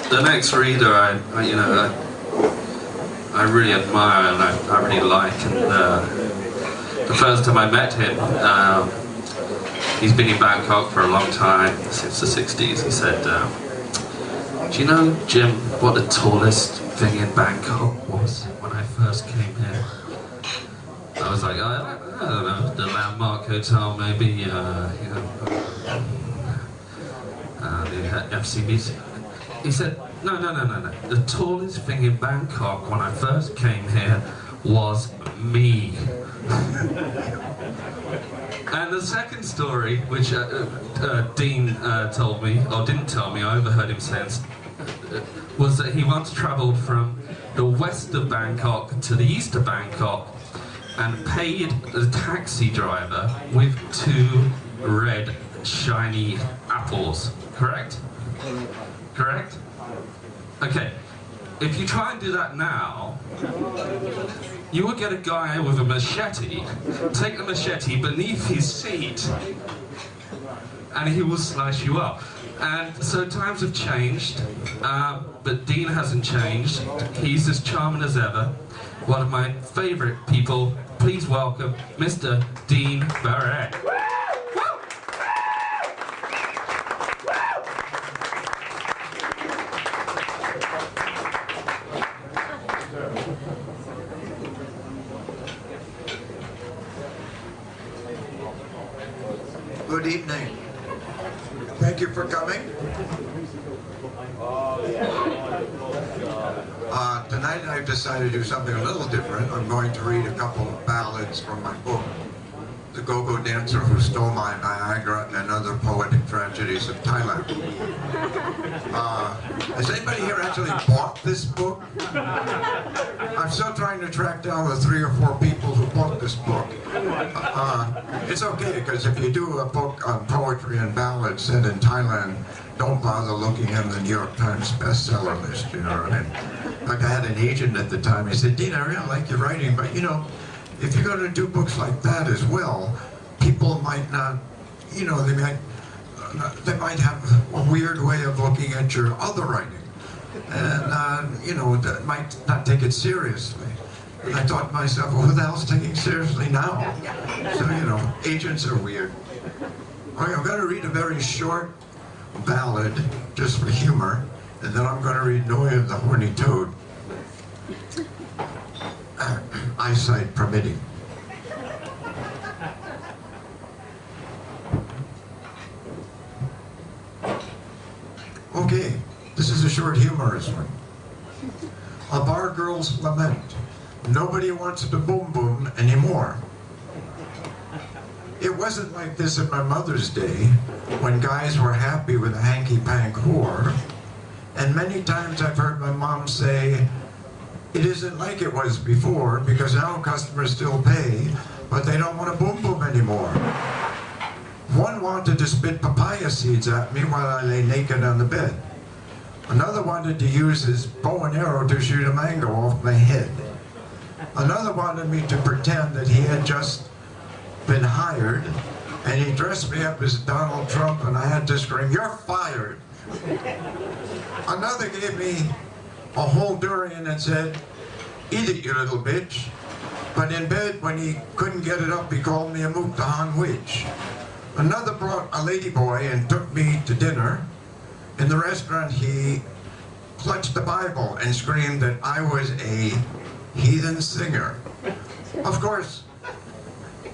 The next reader, I really admire and I really like. And the first time I met him, he's been in Bangkok for a long time, since the 60s. He said, "Do you know, Jim, what the tallest thing in Bangkok was when I first came here?" I was like, I don't know, the Landmark Hotel, maybe, the FCBC. He said, no. The tallest thing in Bangkok when I first came here was me. And the second story, which Dean told me, or didn't tell me, I overheard him say, was that he once travelled from the west of Bangkok to the east of Bangkok and paid the taxi driver with 2 red shiny apples. Correct? Correct? Okay. If you try and do that now, you will get a guy with a machete, take the machete beneath his seat, and he will slice you up. And so times have changed, but Dean hasn't changed. He's as charming as ever. One of my favourite people. Please welcome Mr. Dean Barrett. Good evening. Thank you for coming. Tonight I've decided to do something a little different. I'm going to read a couple of ballads from my book, The Go-Go Dancer Who Stole My Niagara and Other Poetic Tragedies of Thailand. Has anybody here actually bought this book? I'm still trying to track down the 3 or 4 people who bought this book. It's okay, because if you do a book on poetry and ballads set in Thailand, don't bother looking in the New York Times bestseller list, you know what I mean? Like I had an agent at the time, he said, "Dean, I really like your writing, but you know, if you're going to do books like that as well, people might not, you know, they might have a weird way of looking at your other writing, and you know, that might not take it seriously." And I thought to myself, well, who the hell's taking it seriously now? So, you know, agents are weird. Okay, I'm going to read a very short ballad, just for humor, and then I'm going to read Noir the Horny Toad. Eyesight permitting. Okay, this is a short humorous one. A bar girl's lament. Nobody wants to boom boom anymore. It wasn't like this in my mother's day, when guys were happy with a hanky-pank whore. And many times I've heard my mom say, it isn't like it was before, because now customers still pay, but they don't want to boom boom anymore. One wanted to spit papaya seeds at me while I lay naked on the bed. Another wanted to use his bow and arrow to shoot a mango off my head. Another wanted me to pretend that he had just been hired, and he dressed me up as Donald Trump, and I had to scream, "You're fired!" Another gave me a whole durian and said, "Eat it, you little bitch." But in bed, when he couldn't get it up, he called me a Muktahan witch. Another brought a ladyboy and took me to dinner. In the restaurant, he clutched the Bible and screamed that I was a heathen singer. Of course,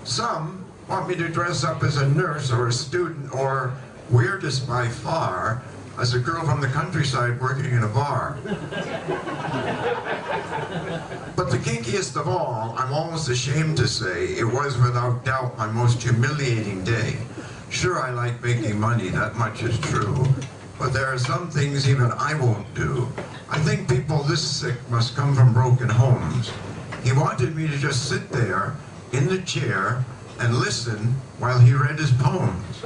some want me to dress up as a nurse or a student, or weirdest by far, as a girl from the countryside working in a bar. But the kinkiest of all, I'm almost ashamed to say, it was without doubt my most humiliating day. Sure, I like making money, that much is true, but there are some things even I won't do. I think people this sick must come from broken homes. He wanted me to just sit there in the chair and listen while he read his poems.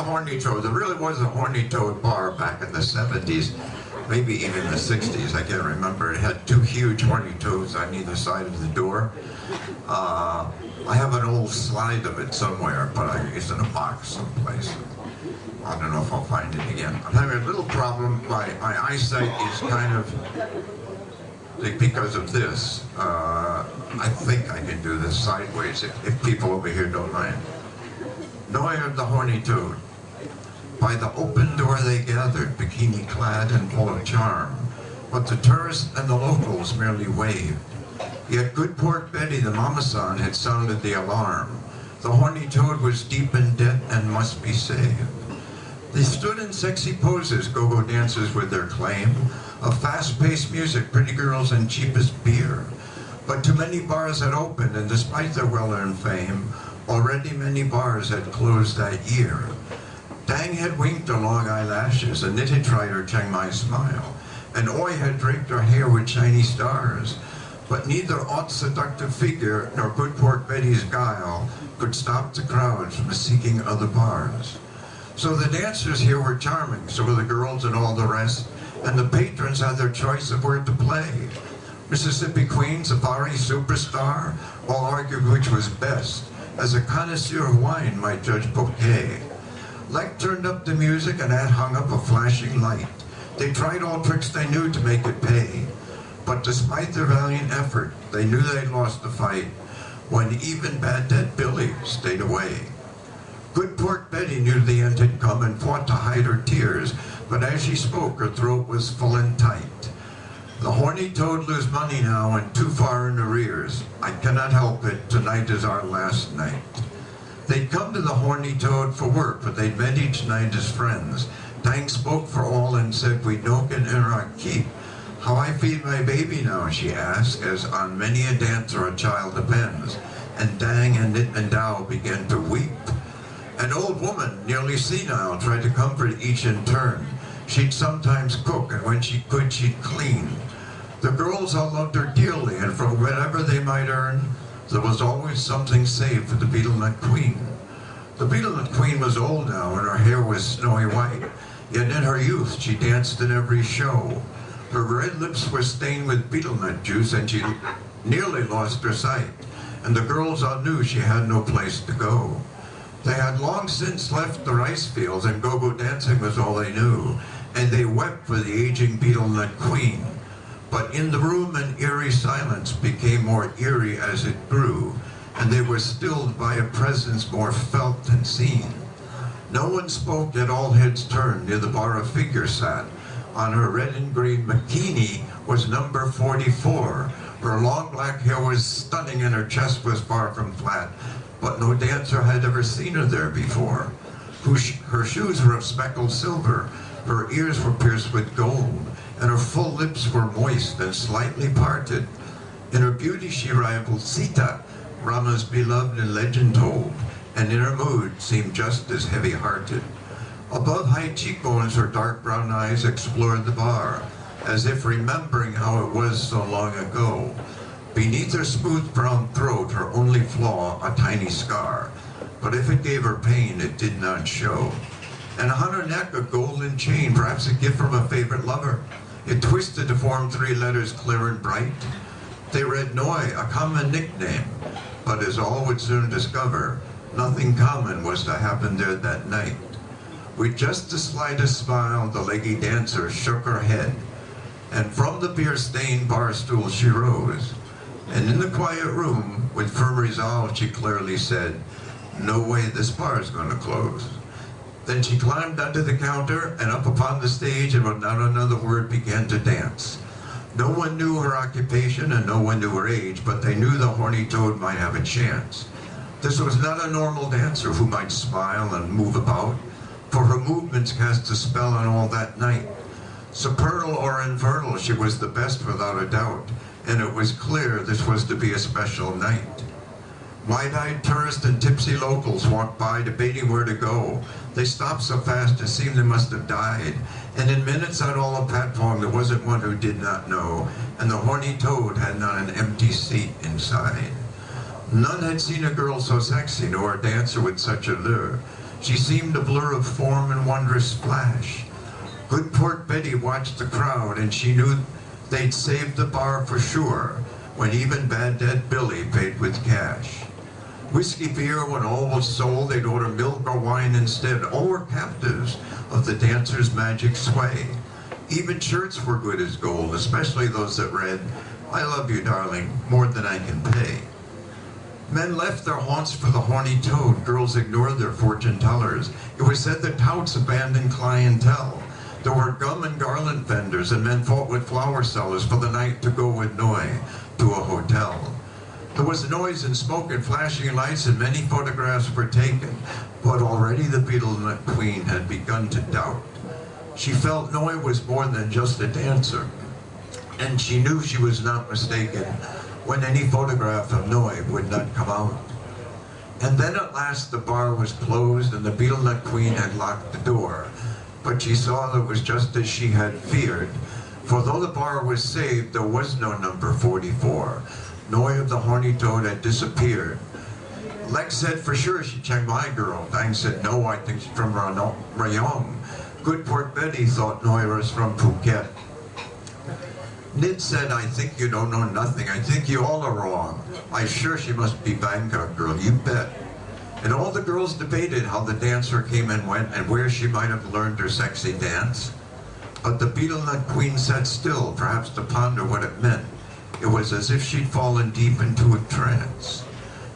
Horny Toad. There really was a Horny Toad bar back in the 70s, maybe even the 60s, I can't remember. It had two huge Horny Toads on either side of the door. I have an old slide of it somewhere, but it's in a box someplace. I don't know if I'll find it again. I'm having a little problem. My eyesight is kind of, because of this. I think I can do this sideways if people over here don't mind. Noir the Horny Toad. By the open door they gathered, bikini-clad and full of charm, but the tourists and the locals merely waved. Yet good Port Betty, the mama-san, had sounded the alarm. The Horny Toad was deep in debt and must be saved. They stood in sexy poses, go-go dancers with their claim of fast-paced music, pretty girls, and cheapest beer. But too many bars had opened, and despite their well-earned fame, already many bars had closed that year. Dang had winked her long eyelashes, and Knit had tried her Chiang Mai smile, and Oi had draped her hair with shiny stars. But neither Aught's seductive figure nor good Port Betty's guile could stop the crowds from seeking other bars. So the dancers here were charming, so were the girls and all the rest, and the patrons had their choice of where to play. Mississippi Queen, Safari, Superstar, all argued which was best, as a connoisseur of wine might judge bouquet. Leck turned up the music and Ad hung up a flashing light. They tried all tricks they knew to make it pay, but despite their valiant effort, they knew they'd lost the fight when even Bad Debt Billy stayed away. Good Port Betty knew the end had come and fought to hide her tears, but as she spoke, her throat was full and tight. The Horny Toad lose money now and too far in arrears. I cannot help it, tonight is our last night. They'd come to the Horny Toad for work, but they'd met each night as friends. Dang spoke for all and said, we don't get in our keep. How I feed my baby now, she asked, as on many a dancer a child depends. And Dang and Knit and Dow began to weep. An old woman, nearly senile, tried to comfort each in turn. She'd sometimes cook, and when she could, she'd clean. The girls all loved her dearly, and for whatever they might earn, there was always something saved for the Beetle Nut Queen. The Beetle Nut Queen was old now, and her hair was snowy white. Yet in her youth, she danced in every show. Her red lips were stained with betel nut juice, and she nearly lost her sight. And the girls all knew she had no place to go. They had long since left the rice fields, and go-go dancing was all they knew. And they wept for the aging Beetle Nut Queen. But in the room an eerie silence became more eerie as it grew, and they were stilled by a presence more felt than seen. No one spoke, yet all heads turned. Near the bar a figure sat. On her red and green bikini was number 44. Her long black hair was stunning and her chest was far from flat, but no dancer had ever seen her there before. Her shoes were of speckled silver, her ears were pierced with gold, and her full lips were moist and slightly parted. In her beauty she rivaled Sita, Rama's beloved and legend told, and in her mood seemed just as heavy-hearted. Above high cheekbones, her dark brown eyes explored the bar, as if remembering how it was so long ago. Beneath her smooth brown throat, her only flaw, a tiny scar. But if it gave her pain, it did not show. And on her neck, a golden chain, perhaps a gift from a favorite lover. It twisted to form 3 letters clear and bright. They read Noir, a common nickname. But as all would soon discover, nothing common was to happen there that night. With just the slightest smile, the leggy dancer shook her head, and from the beer-stained bar stool she rose. And in the quiet room, with firm resolve, she clearly said, no way this bar's gonna close. Then she climbed onto the counter and up upon the stage, and without another word began to dance. No one knew her occupation and no one knew her age, but they knew the Horny Toad might have a chance. This was not a normal dancer who might smile and move about, for her movements cast a spell on all that night. Supernal or infernal, she was the best without a doubt, and it was clear this was to be a special night. Wide-eyed tourists and tipsy locals walked by, debating where to go. They stopped so fast it seemed they must have died, and in minutes on all of Patpong there wasn't one who did not know, and the Horny Toad had not an empty seat inside. None had seen a girl so sexy, nor a dancer with such allure. She seemed a blur of form and wondrous flash. Good Port Betty watched the crowd, and she knew they'd saved the bar for sure, when even Bad Debt Billy paid with cash. Whiskey beer, when all was sold, they'd order milk or wine instead. All were captives of the dancer's magic sway. Even shirts were good as gold, especially those that read, "I love you, darling, more than I can pay." Men left their haunts for the horny toad. Girls ignored their fortune tellers. It was said that touts abandoned clientele. There were gum and garland vendors, and men fought with flower sellers for the night to go with Noir to a hotel. There was noise and smoke and flashing lights, and many photographs were taken, but already the Beetle Nut Queen had begun to doubt. She felt Noir was more than just a dancer, and she knew she was not mistaken when any photograph of Noir would not come out. And then at last the bar was closed and the Beetle Nut Queen had locked the door, but she saw that it was just as she had feared, for though the bar was saved, there was no number 44. Noir of the Horny Toad had disappeared. Lex said for sure she checked my girl. Dang said no, I think she's from Rayong. Good Port Betty thought Noir was from Phuket. Nid said, I think you don't know nothing. I think you all are wrong. I sure she must be Bangkok girl, you bet. And all the girls debated how the dancer came and went and where she might have learned her sexy dance. But the Beetle Nut Queen sat still, perhaps to ponder what it meant. It was as if she'd fallen deep into a trance.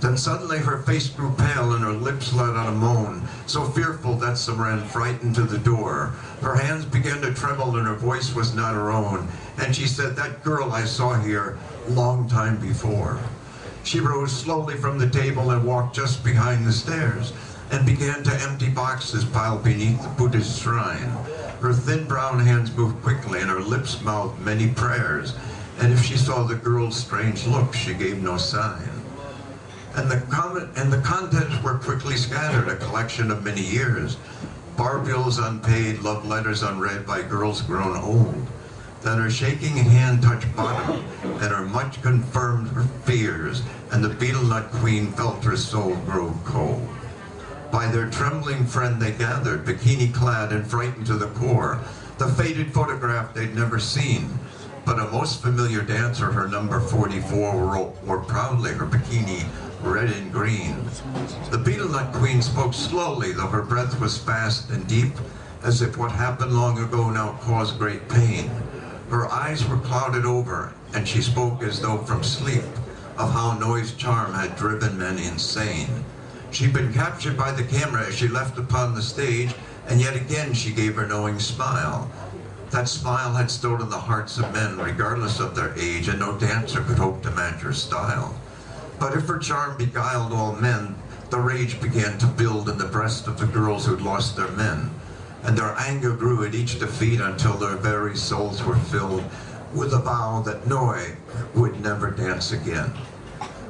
Then suddenly her face grew pale and her lips let out a moan, so fearful that some ran frightened to the door. Her hands began to tremble and her voice was not her own, and she said, "That girl I saw here long time before." She rose slowly from the table and walked just behind the stairs, and began to empty boxes piled beneath the Buddhist shrine. Her thin brown hands moved quickly and her lips mouthed many prayers, and if she saw the girl's strange look, she gave no sign. And the contents were quickly scattered, a collection of many years. Bar bills unpaid, love letters unread by girls grown old. Then her shaking hand touched bottom, and her much confirmed her fears, and the Beetle Nut Queen felt her soul grow cold. By their trembling friend they gathered, bikini-clad and frightened to the core, the faded photograph they'd never seen. But a most familiar dancer, her number 44, wore proudly her bikini red and green. The Beetle Nut Queen spoke slowly, though her breath was fast and deep, as if what happened long ago now caused great pain. Her eyes were clouded over, and she spoke as though from sleep, of how Noir's charm had driven men insane. She'd been captured by the camera as she left upon the stage, and yet again she gave her knowing smile. That smile had stolen the hearts of men, regardless of their age, and no dancer could hope to match her style. But if her charm beguiled all men, the rage began to build in the breast of the girls who'd lost their men, and their anger grew at each defeat until their very souls were filled with a vow that Noir would never dance again.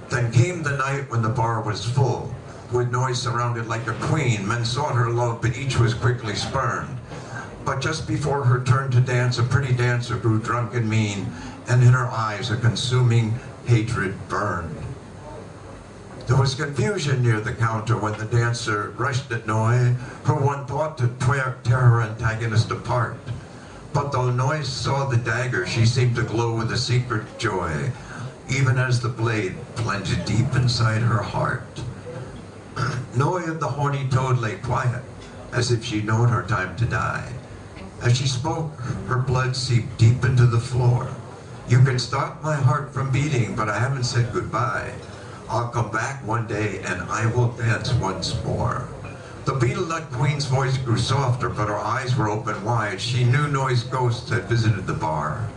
Then came the night when the bar was full, with Noir surrounded like a queen. Men sought her love, but each was quickly spurned. But just before her turn to dance, a pretty dancer grew drunk and mean, and in her eyes a consuming hatred burned. There was confusion near the counter when the dancer rushed at Noir, her one thought to tear her antagonist apart. But though Noir saw the dagger, she seemed to glow with a secret joy, even as the blade plunged deep inside her heart. Noir the Horny Toad lay quiet, as if she'd known her time to die. As she spoke, her blood seeped deep into the floor. "You can stop my heart from beating, but I haven't said goodbye. I'll come back one day and I will dance once more." The Beetle Nut Queen's voice grew softer, but her eyes were open wide. She knew Noir's ghost had visited the bar.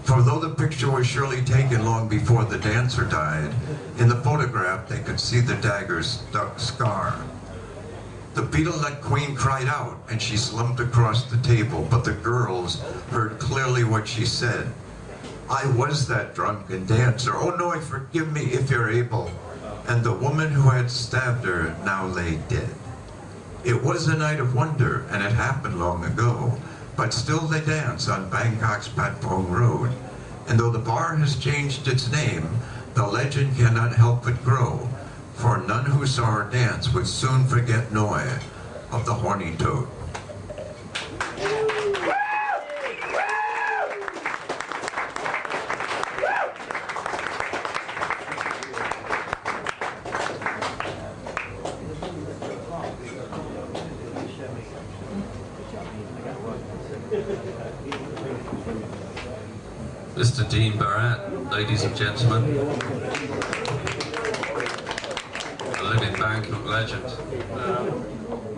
For though the picture was surely taken long before the dancer died, in the photograph they could see the dagger's scar. The Beetle Nut Queen cried out, and she slumped across the table, but the girls heard clearly what she said. "I was that drunken dancer. Oh, Noir, forgive me if you're able." And the woman who had stabbed her now lay dead. It was a night of wonder, and it happened long ago, but still they dance on Bangkok's Patpong Road. And though the bar has changed its name, the legend cannot help but grow, for none who saw her dance would soon forget Noir, of the Horny Toad. Mr. Dean Barrett, ladies and gentlemen, a living Bangkok legend.